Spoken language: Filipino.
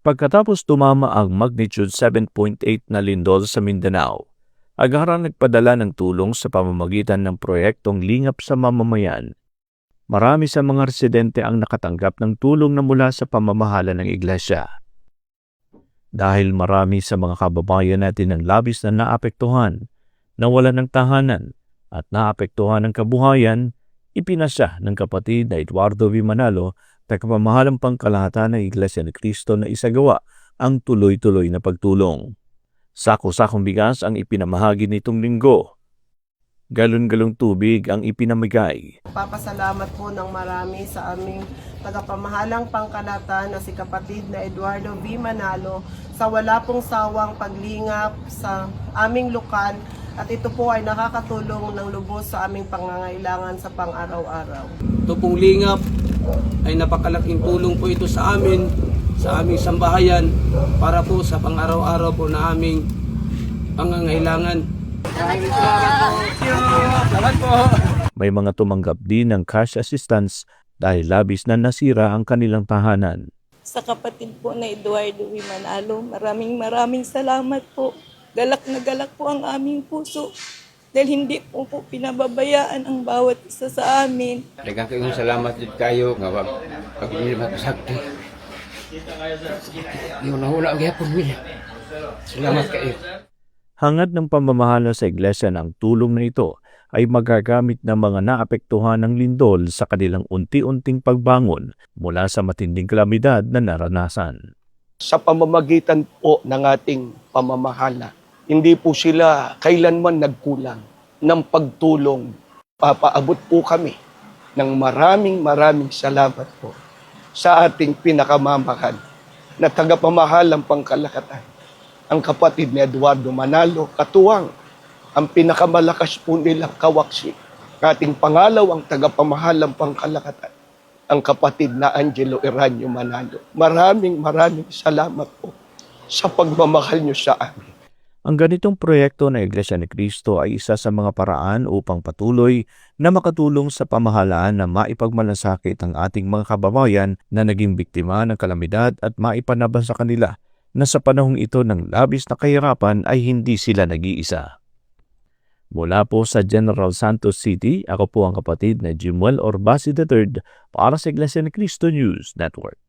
Pagkatapos tumama ang magnitude 7.8 na lindol sa Mindanao, agarang nagpadala ng tulong sa pamamagitan ng proyektong Lingap sa Mamamayan. Marami sa mga residente ang nakatanggap ng tulong na mula sa pamamahala ng iglesia. Dahil marami sa mga kababayan natin ang labis na naapektuhan, nawalan ng tahanan at naapektuhan ng kabuhayan, ipinasya ng kapatid na Eduardo V. Manalo, tagapamahalang pangkalahatan ng Iglesia ni Cristo na isagawa ang tuloy-tuloy na pagtulong. Sako-sakong bigas ang ipinamahagi nitong linggo. Galon-galong tubig ang ipinamigay. Papasalamat po ng marami sa aming tagapamahalang pangkalahatan na si kapatid na Eduardo V. Manalo sa wala pong sawang paglingap sa aming lukan, at ito po ay nakakatulong ng lubos sa aming pangangailangan sa pang-araw-araw. Ito pong lingap ay napakalaking tulong po ito sa amin, sa aming sambahayan, para po sa pang-araw-araw po na aming pangangailangan. Salamat po! May mga tumanggap din ng cash assistance dahil labis na nasira ang kanilang tahanan. Sa kapatid po na Eduardo V. Manalo, maraming salamat po. Galak na galak po ang aming puso dahil hindi po pinababayaan ang bawat isa sa amin. Daghang kayong salamat din kayo nga pag hindi makasakti. Yung nahula ang yapon nila. Salamat kayo. Hangad ng pamamahala sa iglesia ng tulong na ito ay magagamit ng mga naapektuhan ng lindol sa kanilang unti-unting pagbangon mula sa matinding kalamidad na naranasan. Sa pamamagitan po ng ating pamamahala, hindi po sila kailanman nagkulang ng pagtulong. Papaabot po kami ng maraming salamat po sa ating pinakamamahal na tagapamahalang pangkalahatan, ang kapatid ni Eduardo Manalo, katuwang ang pinakamalakas po nilang kawaksi, ating pangalawang tagapamahalang pangkalahatan, ang kapatid na Angelo Eranio Manalo. Maraming salamat po sa pagmamahal niyo sa amin. Ang ganitong proyekto ng Iglesia ni Cristo ay isa sa mga paraan upang patuloy na makatulong sa pamahalaan na maipagmalasakit ang ating mga kababayan na naging biktima ng kalamidad at maipanabas sa kanila na sa panahong ito ng labis na kahirapan ay hindi sila nag-iisa. Mula po sa General Santos City, ako po ang kapatid na Jimuel Orbasi III para sa Iglesia ni Cristo News Network.